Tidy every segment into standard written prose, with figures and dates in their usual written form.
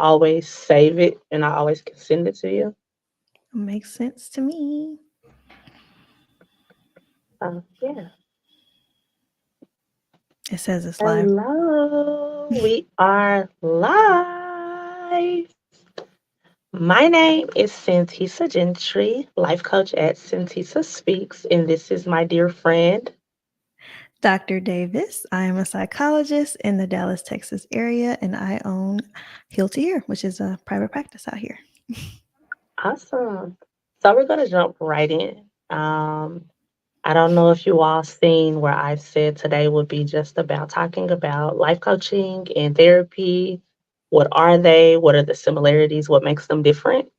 always save it and I always can send it to you. Makes sense to me. Yeah. It says it's live. Hello, we are live. My name is Santisa Gentry, life coach at Santisa Speaks, and this is my dear friend. Dr. Davis. I am a psychologist in the Dallas, Texas area, and I own Heal to Ear, which is a private practice out here. Awesome. So we're going to jump right in. I don't know if you all seen where I've said today would be just about talking about life coaching and therapy. What are they? What are the similarities? What makes them different?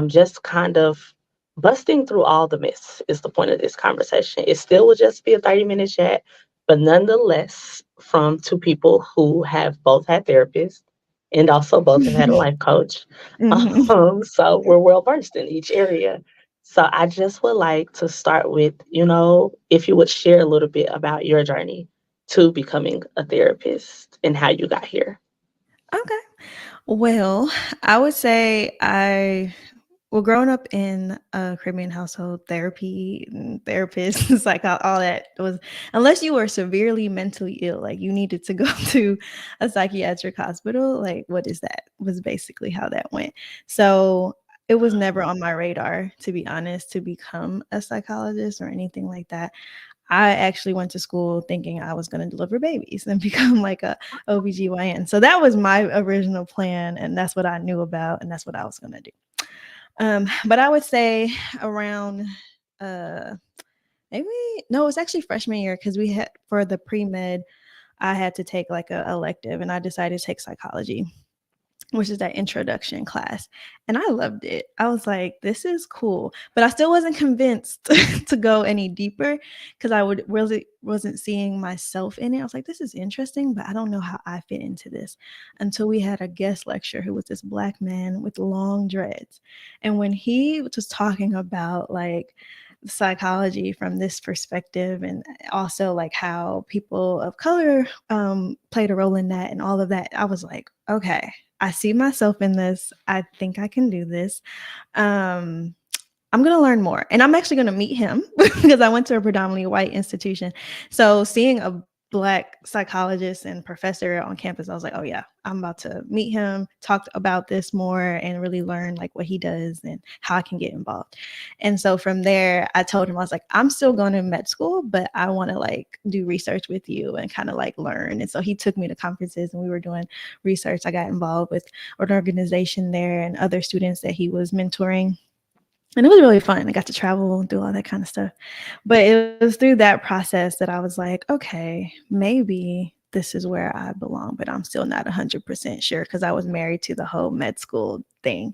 Just kind of busting through all the myths is the point of this conversation. It still will just be a 30-minute chat, but nonetheless, from two people who have both had therapists and also both have had a life coach. Mhm. So we're well versed in each area. So I just would like to start with, if you would share a little bit about your journey to becoming a therapist and how you got here. Okay. Well, I would say growing up in a Caribbean household, therapy, and therapists, like all that was, unless you were severely mentally ill, like you needed to go to a psychiatric hospital, like what is that? Was basically how that went. So it was never on my radar, to be honest, to become a psychologist or anything like that. I actually went to school thinking I was going to deliver babies and become like a OBGYN. So that was my original plan, and that's what I knew about, and that's what I was going to do. But I would say around uh maybe no, it was actually freshman year because we had for the pre-med, I had to take like a elective and I decided to take psychology, which is that introduction class. And I loved it. I was like, this is cool. But I still wasn't convinced to go any deeper because I would really wasn't seeing myself in it. I was like, this is interesting, but I don't know how I fit into this until we had a guest lecturer who was this Black man with long dreads. And when he was talking about like psychology from this perspective and also like how people of color played a role in that and all of that, I was like, okay, I see myself in this. I think I can do this. Um, I'm going to learn more. And I'm actually going to meet him because I went to a predominantly white institution. So seeing a Black psychologist and professor on campus, I was like, oh, yeah, I'm about to meet him, talk about this more, and really learn like what he does and how I can get involved. And so from there, I told him, I was like, I'm still going to med school, but I want to like do research with you and kind of like learn. And so he took me to conferences and we were doing research. I got involved with an organization there and other students that he was mentoring, and it was really fun. I got to travel and do all that kind of stuff. But it was through that process that I was like, okay, maybe this is where I belong, but I'm still not 100% sure because I was married to the whole med school thing.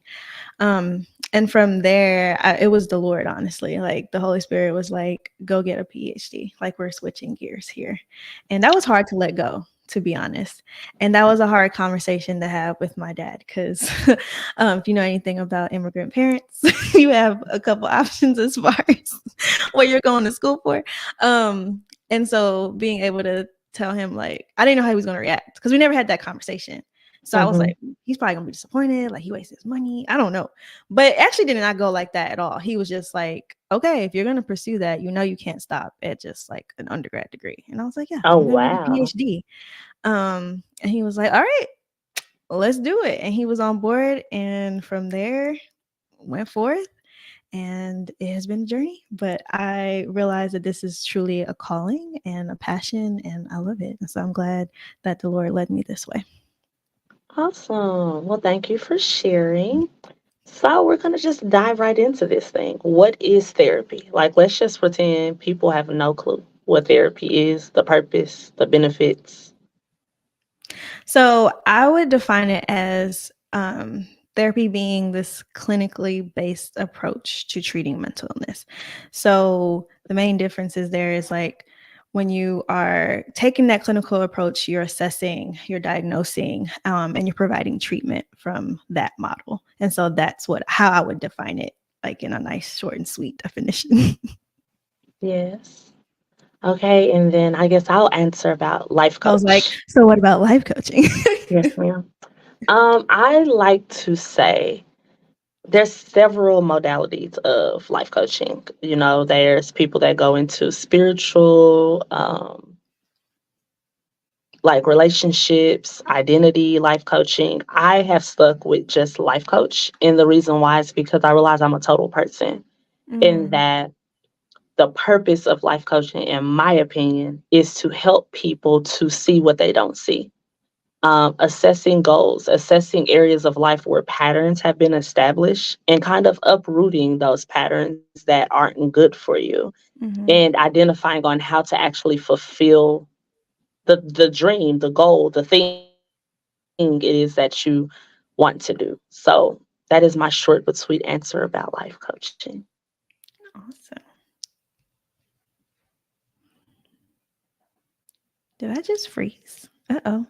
And from there, it was the Lord, honestly. Like the Holy Spirit was like, go get a PhD. Like we're switching gears here. And that was hard to let go, to be honest. And that was a hard conversation to have with my dad because if you know anything about immigrant parents, you have a couple options as far as what you're going to school for. And so being able to tell him, like, I didn't know how he was going to react because we never had that conversation. So I was Hmm. like, he's probably gonna be disappointed, like he wastes his money. I don't know. But it actually did not go like that at all. He was just like, okay, if you're gonna pursue that, you know you can't stop at just like an undergrad degree. And I was like, yeah, Oh, I'm gonna get a wow. PhD. And he was like, all right, let's do it. And he was on board. And from there, went forth. And it has been a journey, but I realized that this is truly a calling and a passion, and I love it. And so I'm glad that the Lord led me this way. Awesome. Well, thank you for sharing. So we're going to just dive right into this thing. What is therapy? Like, let's just pretend people have no clue what therapy is, the purpose, the benefits. So I would define it as therapy being this clinically based approach to treating mental illness. So the main difference is there is like when you are taking that clinical approach, you're assessing, you're diagnosing, and you're providing treatment from that model. And so that's how I would define it, like in a nice, short, and sweet definition. Yes. Okay. And then I guess I'll answer about life I was like, coach. so what about life coaching? Yes, ma'am. I like to say there's several modalities of life coaching. You know, there's people that go into spiritual, like relationships, identity, life coaching. I have stuck with just life coach. And the reason why is because I realize I'm a total person, in Mm, that the purpose of life coaching, in my opinion, is to help people to see what they don't see. Assessing goals, assessing areas of life where patterns have been established, and kind of uprooting those patterns that aren't good for you, mhm. and identifying on how to actually fulfill the dream, the goal, the thing it is that you want to do. So that is my short but sweet answer about life coaching. Awesome. Did I just freeze? Uh-oh.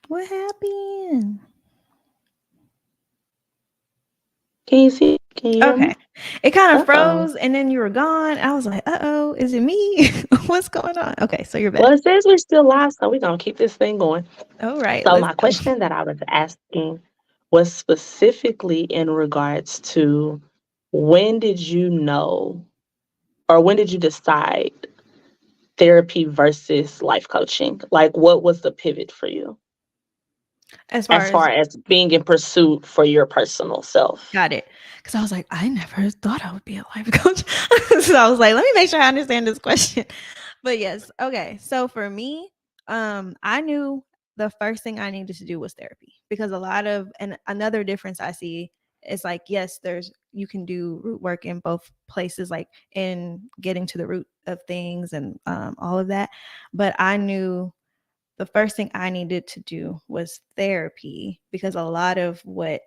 What happened? Can you see? Can you hear Okay. me? It kind of Uh-oh. froze and then you were gone. I was like, "Uh-oh, is it me? What's going on?" Okay, so you're back. Well, it says we're still live, so we're gonna keep this thing going. All right, So let's my go. question that I was asking was specifically in regards to, when did you know, or when did you decide therapy versus life coaching? Like, what was the pivot for you As far as as far as being in pursuit for your personal self? got it. Because I was like, I never thought I would be a life coach. So I was like, let me make sure I understand this question. But yes, okay. So for me, I knew the first thing I needed to do was therapy because a lot of and another difference I see is like, yes, there's you can do root work in both places, like in getting to the root of things and all of that. But I knew the first thing I needed to do was therapy because a lot of what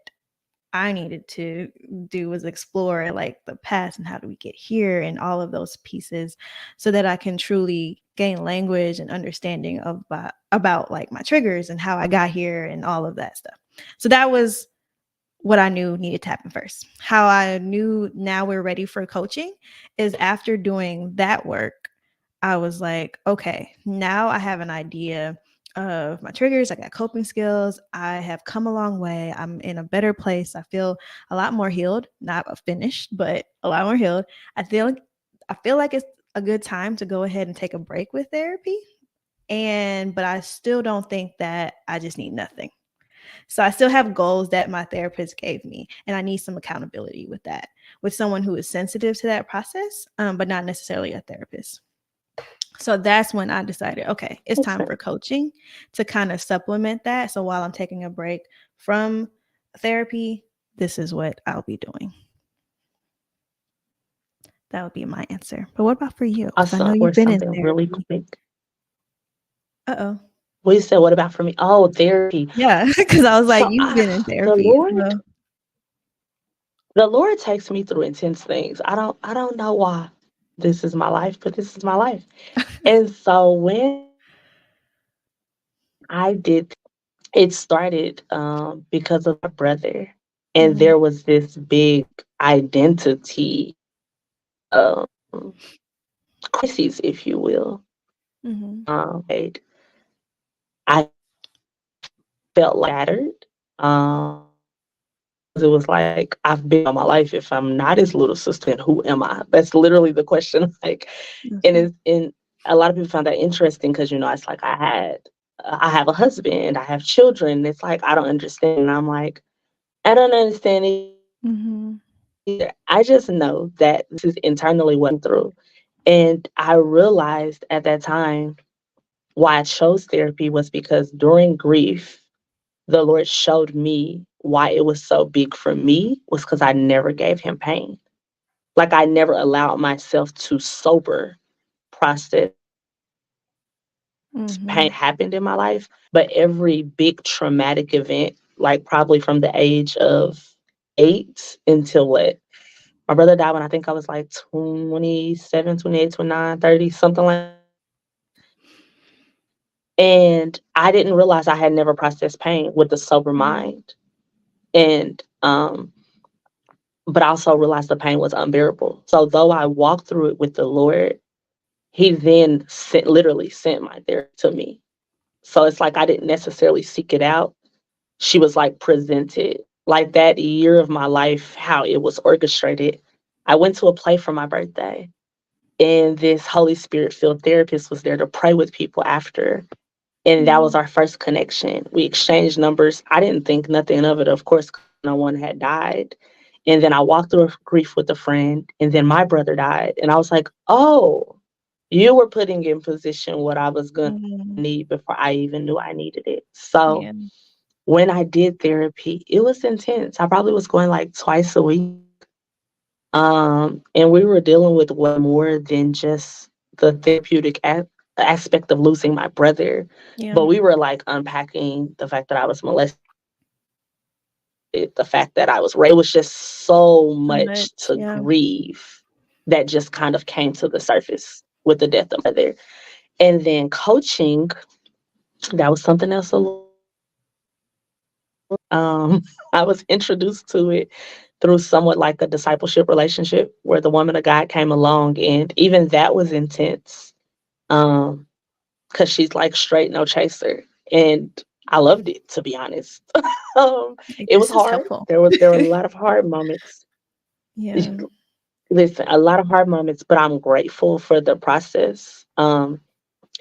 I needed to do was explore like the past and how do we get here and all of those pieces so that I can truly gain language and understanding of about like my triggers and how I got here and all of that stuff. So that was what I knew needed to happen first. How I knew now we're ready for coaching is after doing that work, I was like, okay, now I have an idea of my triggers. I got coping skills. I have come a long way. I'm in a better place. I feel a lot more healed, not finished, but a lot more healed. I feel like it's a good time to go ahead and take a break with therapy. But I still don't think that I just need nothing. So I still have goals that my therapist gave me, and I need some accountability with that, with someone who is sensitive to that process, but not necessarily a therapist. So that's when I decided, okay, it's Makes time for sense. coaching to kind of supplement that. So while I'm taking a break from therapy, this is what I'll be doing. That would be my answer. But what about for you? Because I know Also, or you've been in something really therapy. quick. Uh oh. Well, you said, what about for me? Oh, therapy. Yeah, because I was like, So you've been in the therapy. Lord, So, the Lord takes me through intense things. I don't know why this is my life, but this is my life. And so when I did, it started because of my brother, and mhm, there was this big identity um, crises, if you will. mhm, Right. I felt shattered. It was like, I've been all my life. If I'm not his little sister, then who am I? That's literally the question. Like, and mhm, it's and a lot of people found that interesting because it's like I have a husband, I have children. It's like I don't understand. And I'm like, I don't understand mhm, either. I just know that this is internally what I'm through. And I realized at that time why I chose therapy was because during grief, the Lord showed me why it was so big for me was because I never gave him pain. Like, I never allowed myself to sober process pain mhm, happened in my life. But every big traumatic event, like probably from the age of 8 until what? My brother died when I think I was like 27, 28, 29, 30, something like. And I didn't realize I had never processed pain with a sober mhm, mind. And but I also realized the pain was unbearable. So though I walked through it with the Lord, he then literally sent my therapist to me. So it's like I didn't necessarily seek it out. She was like presented like that year of my life, how it was orchestrated. I went to a play for my birthday, and this Holy Spirit filled therapist was there to pray with people after. And that was Mm. our first connection. We exchanged numbers. I didn't think nothing of it, of course, 'cause no one had died. And then I walked through grief with a friend, and then my brother died. And I was like, oh, you were putting in position what I was going to Mhm. need before I even knew I needed it. So Yeah. when I did therapy, it was intense. I probably was going like twice a week. And we were dealing with way more than just the therapeutic aspect of losing my brother. But Yeah. we were like unpacking the fact that I was molested, the fact that I was raped. It was just so So much much. to Yeah. grieve that just kind of came to the surface with the death of my brother. And then coaching, that was something else. Um, I was introduced to it through somewhat like a discipleship relationship where the woman of God came along, and even that was intense. Um, because she's like straight no chaser, and I loved it, to be honest. um, I it was guess it's hard. helpful. There were a lot of hard moments. Yeah. Listen, a lot of hard moments, but I'm grateful for the process. And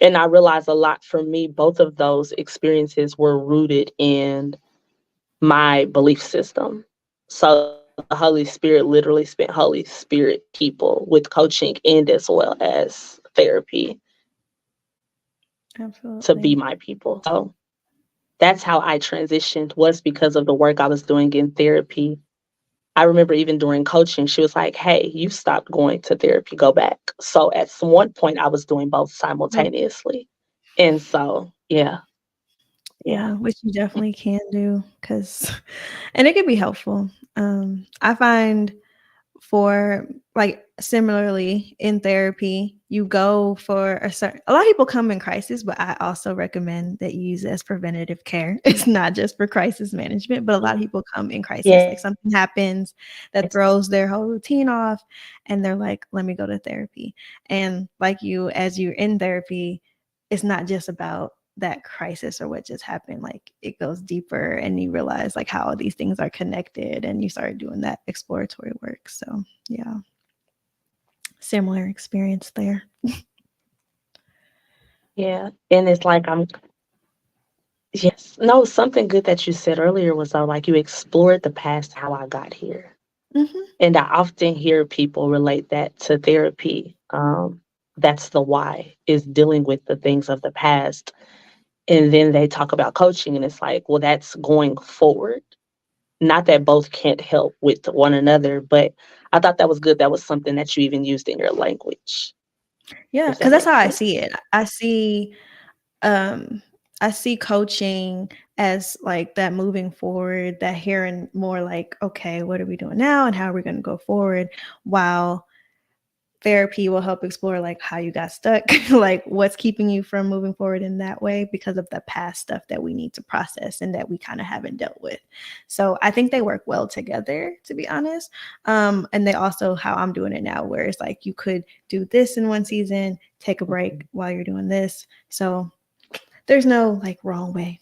I realized a lot for me, both of those experiences were rooted in my belief system. So the Holy Spirit literally spent Holy Spirit people with coaching and as well as therapy to be Absolutely. my people. So that's how I transitioned, was because of the work I was doing in therapy. I remember even during coaching, she was like, hey, you stopped going to therapy, go back. So at some one point I was doing both Right. simultaneously. And so yeah, yeah. Yeah, which you definitely can do, cause and it can be helpful. I find for like similarly in therapy, you go for a lot of people come in crisis, but I also recommend that you use it as preventative care. It's not just for crisis management, but a lot of people come in crisis. Like Yes. something happens that throws their whole routine off, and they're like, let me go to therapy. And like you, as you're in therapy, it's not just about that crisis or what just happened. Like it goes deeper and you realize like how all these things are connected, and you start doing that exploratory work. So yeah, similar experience there. Yeah. And it's like yes. No, something good that you said earlier was, like, you explored the past, how I got here. Mhm. And I often hear people relate that to therapy. That's the why, is dealing with the things of the past. And then they talk about coaching, and it's like, well, that's going forward. Not that both can't help with one another, but I thought that was good. That was something that you even used in your language, Yeah, if because that that's how makes I see sense. it. Um I see coaching as like that moving forward, that hearing more like, okay, what are we doing now and how are we going to go forward, while therapy will help explore like how you got stuck, like what's keeping you from moving forward in that way because of the past stuff that we need to process and that we kind of haven't dealt with. So I think they work well together, to be honest. And they also, how I'm doing it now, where it's like you could do this in one season, take a break while you're doing this. So there's no like wrong way.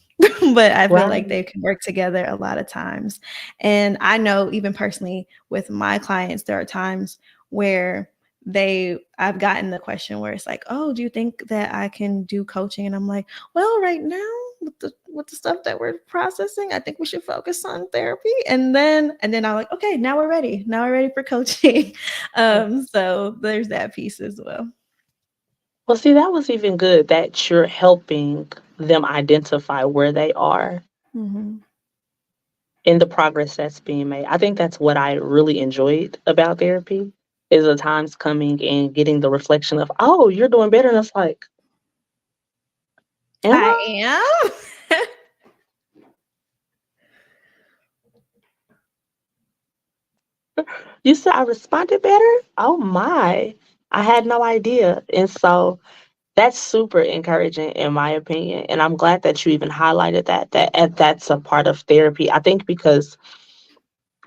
But I feel like Right. they can work together a lot of times. And I know even personally with my clients, there are times where I've gotten the question where it's like, oh, do you think that I can do coaching? And I'm like, well, right now with the stuff that we're processing, I think we should focus on therapy. And then I'm like, okay, now we're ready. Now we're ready for coaching. So there's that piece as well. Well, see, that was even good that you're helping them identify where they are Hmm. in the progress that's being made. I think that's what I really enjoyed about therapy, is the times coming and getting the reflection of, oh, you're doing better. And it's like, am I I? am. You said I responded better? Oh my. I had no idea. And so that's super encouraging in my opinion. And I'm glad that you even highlighted that that's a part of therapy. I think because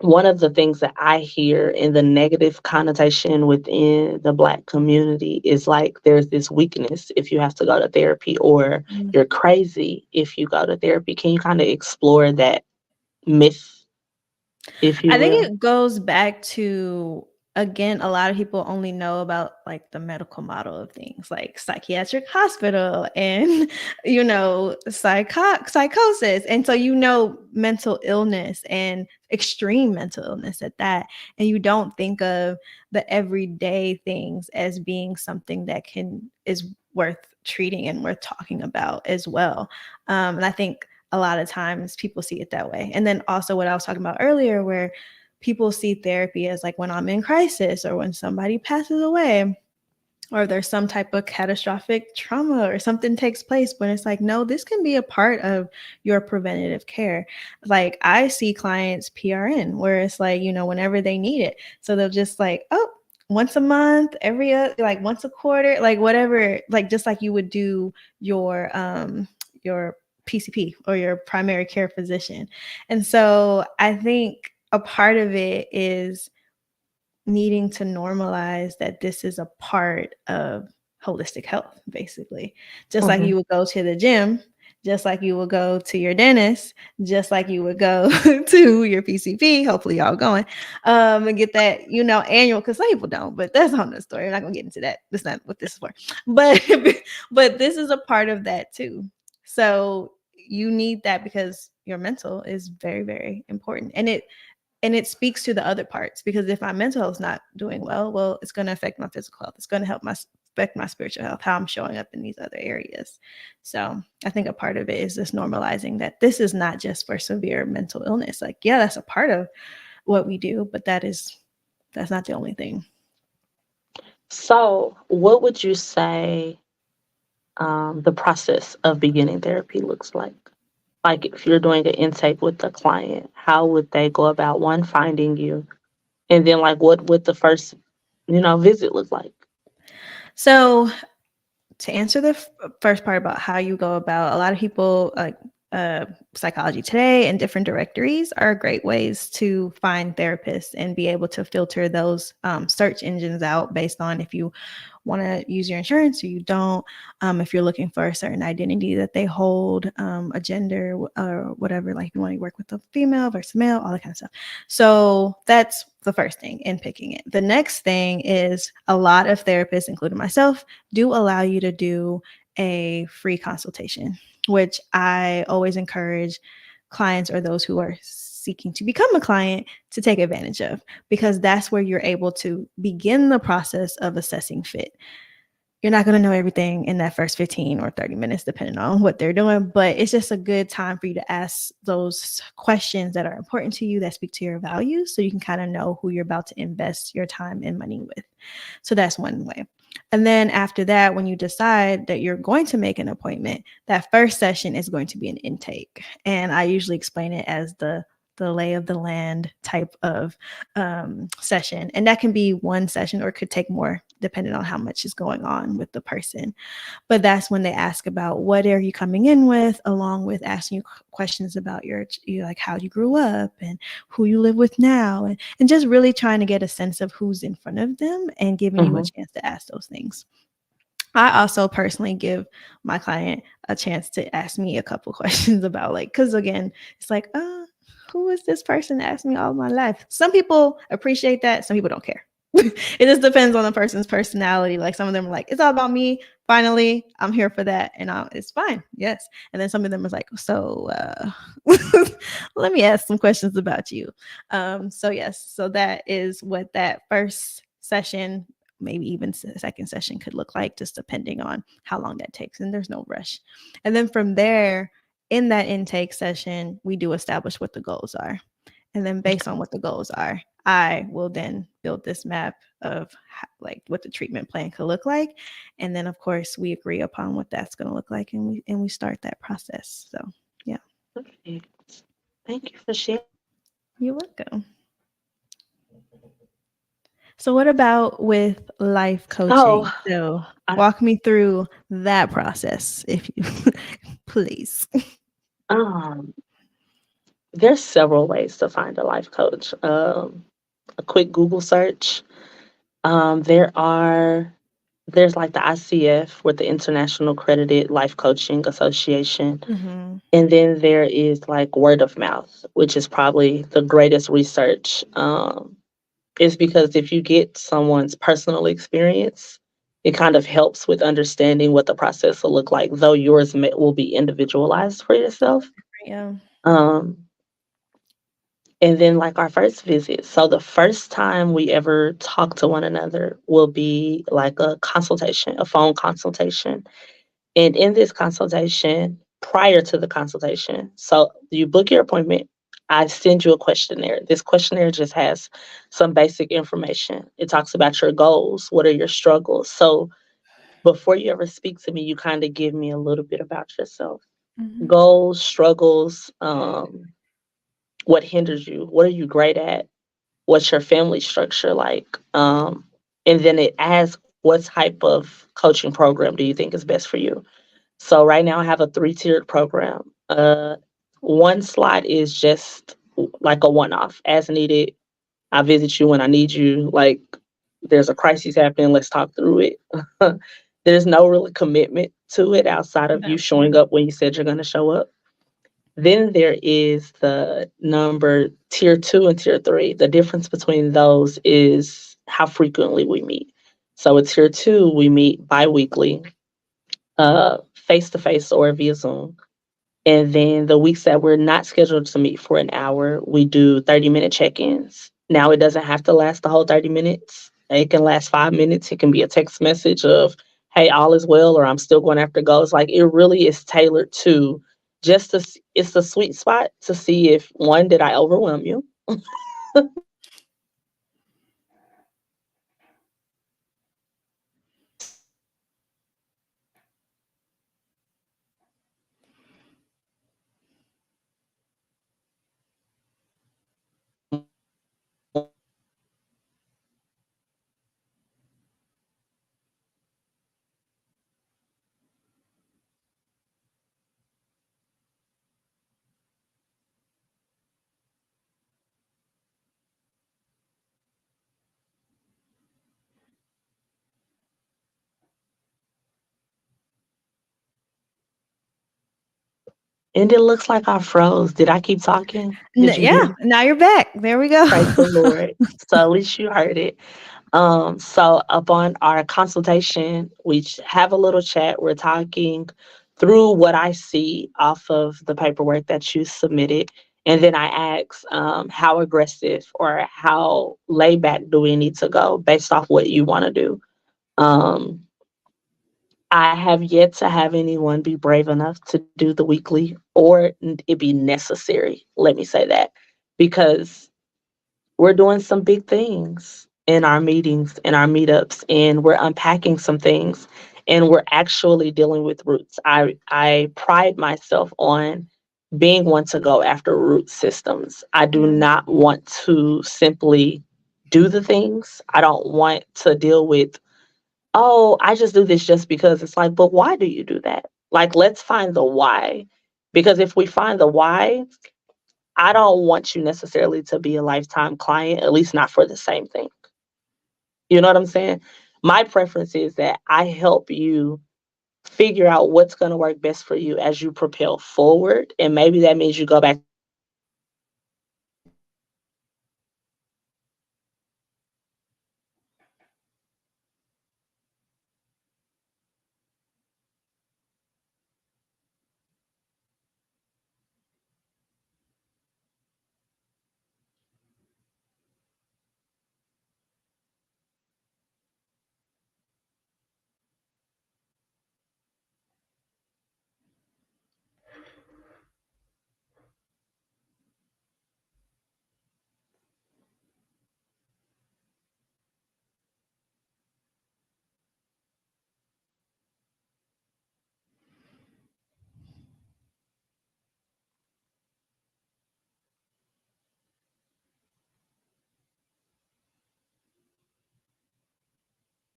one of the things that I hear in the negative connotation within the Black community is like there's this weakness if you have to go to therapy, or Mm. you're crazy if you go to therapy. Can you kind of explore that myth, if you I think will? it goes back to, again, a lot of people only know about like the medical model of things like psychiatric hospital and psychosis. And so mental illness and extreme mental illness at that. And you don't think of the everyday things as being something that is worth treating and worth talking about as well. And I think a lot of times people see it that way. And then also what I was talking about earlier, where people see therapy as like when I'm in crisis or when somebody passes away or there's some type of catastrophic trauma or something takes place. But it's like, no, this can be a part of your preventative care. Like I see clients PRN where it's like, whenever they need it. So they'll just like, oh, once a month, like once a quarter, like whatever, like just like you would do your PCP or your primary care physician. And so I think a part of it is needing to normalize that this is a part of holistic health, basically. Just like you Mhm. would go to the gym, just like you would go to your dentist, just like you would go to your PCP, hopefully y'all going, and get that, annual, because some people don't, but that's another story. I'm not gonna get into that. That's not what this is for. But but this is a part of that too. So you need that because your mental is very, very important. And it speaks to the other parts, because if my mental health is not doing well, it's going to affect my physical health. It's going to affect my spiritual health, how I'm showing up in these other areas. So I think a part of it is just normalizing that this is not just for severe mental illness. Like, yeah, that's a part of what we do, but that's not the only thing. So, what would you say the process of beginning therapy looks like? Like, if you're doing an intake with the client, how would they go about one finding you, and then like what would the first visit look like? So to answer the first part about how you go about, a lot of people like Psychology Today and different directories are great ways to find therapists and be able to filter those search engines out based on if you want to use your insurance or you don't, if you're looking for a certain identity that they hold, a gender or whatever, like you want to work with a female versus male, all that kind of stuff. So that's the first thing in picking it. The next thing is a lot of therapists, including myself, do allow you to do a free consultation, which I always encourage clients or those who are seeking to become a client to take advantage of, because that's where you're able to begin the process of assessing fit. You're not going to know everything in that first 15 or 30 minutes, depending on what they're doing, but it's just a good time for you to ask those questions that are important to you, that speak to your values, so you can kind of know who you're about to invest your time and money with. So that's one way. And then after that, when you decide that you're going to make an appointment, that first session is going to be an intake. And I usually explain it as the lay of the land type of session. And that can be one session or it could take more depending on how much is going on with the person. But that's when they ask about what are you coming in with, along with asking you questions about like how you grew up and who you live with now, and just really trying to get a sense of who's in front of them and giving you a Mhm. chance to ask those things. I also personally give my client a chance to ask me a couple questions about, like, because again, it's like, who is this person that asked me all my life? Some people appreciate that, some people don't care. It just depends on the person's personality. Like some of them are like, it's all about me. Finally, I'm here for that, and it's fine. Yes. And then some of them is like, so let me ask some questions about you. So yes, so that is what that first session, maybe even second session, could look like, just depending on how long that takes. And there's no rush. And then from there, in that intake session, we do establish what the goals are. And then based on what the goals are, I will then build this map of like what the treatment plan could look like. And then of course we agree upon what that's going to look like, and we start that process. So yeah. Okay. Thank you for sharing. You're welcome. So what about with life So, coaching? So I, walk me through that process if you please. um, There's several ways to find a life coach. A quick Google search. Um, there are there's like the ICF with the International Accredited Life Coaching Association. Mhm. And then there is like word of mouth, which is probably the greatest research. Is because if you get someone's personal experience, it kind of helps with understanding what the process will look like, though yours will be individualized for yourself. Yeah. Um, and then, like our first visit, so the first time we ever talk to one another will be like a consultation, a phone consultation. And in this consultation, prior to the consultation, so you book your appointment, I send you a questionnaire. This questionnaire just has some basic information. It talks about your goals, what are your struggles. So before you ever speak to me, you kind of give me a little bit about yourself. Mhm. Goals, struggles, what hinders you, what are you great at, what's your family structure like, and then it asks what type of coaching program do you think is best for you. So right now I have a three-tiered program. One slot is just like a one-off, as needed. I visit you when I need you. Like there's a crisis happening, let's talk through it. There's no really commitment to it outside of you Gotcha. showing up when you said you're going to show up. Then there is the number tier two and tier three. The difference between those is how frequently we meet. So with tier two, we meet bi-weekly, face to face or via Zoom. And then the weeks that we're not scheduled to meet for an hour, we do 30-minute check ins. Now, it doesn't have to last the whole 30 minutes, it can last 5 minutes. It can be a text message of, hey, all is well, or I'm still going after goals. Like it really is tailored to just to, it's the sweet spot to see if one, did I overwhelm you? And it looks like I froze. Did I keep talking? Did you Yeah, hear? now you're back. There we go. Praise the Lord. So at least you heard it. So upon our consultation, we have a little chat. We're talking through what I see off of the paperwork that you submitted. And then I ask, how aggressive or how laid back do we need to go based off what you want to do? Um, I have yet to have anyone be brave enough to do the weekly or it be necessary. Let me say that because we're doing some big things in our meetings, in our meetups, and we're unpacking some things and we're actually dealing with roots. I pride myself on being one to go after root systems. I do Yeah. not want to simply do the things. I don't want to deal with, oh, I just do this just because. It's like, but why do you do that? Like, let's find the why. Because if we find the why, I don't want you necessarily to be a lifetime client, at least not for the same thing. You know what I'm saying? My preference is that I help you figure out what's going to work best for you as you propel forward. And maybe that means you go back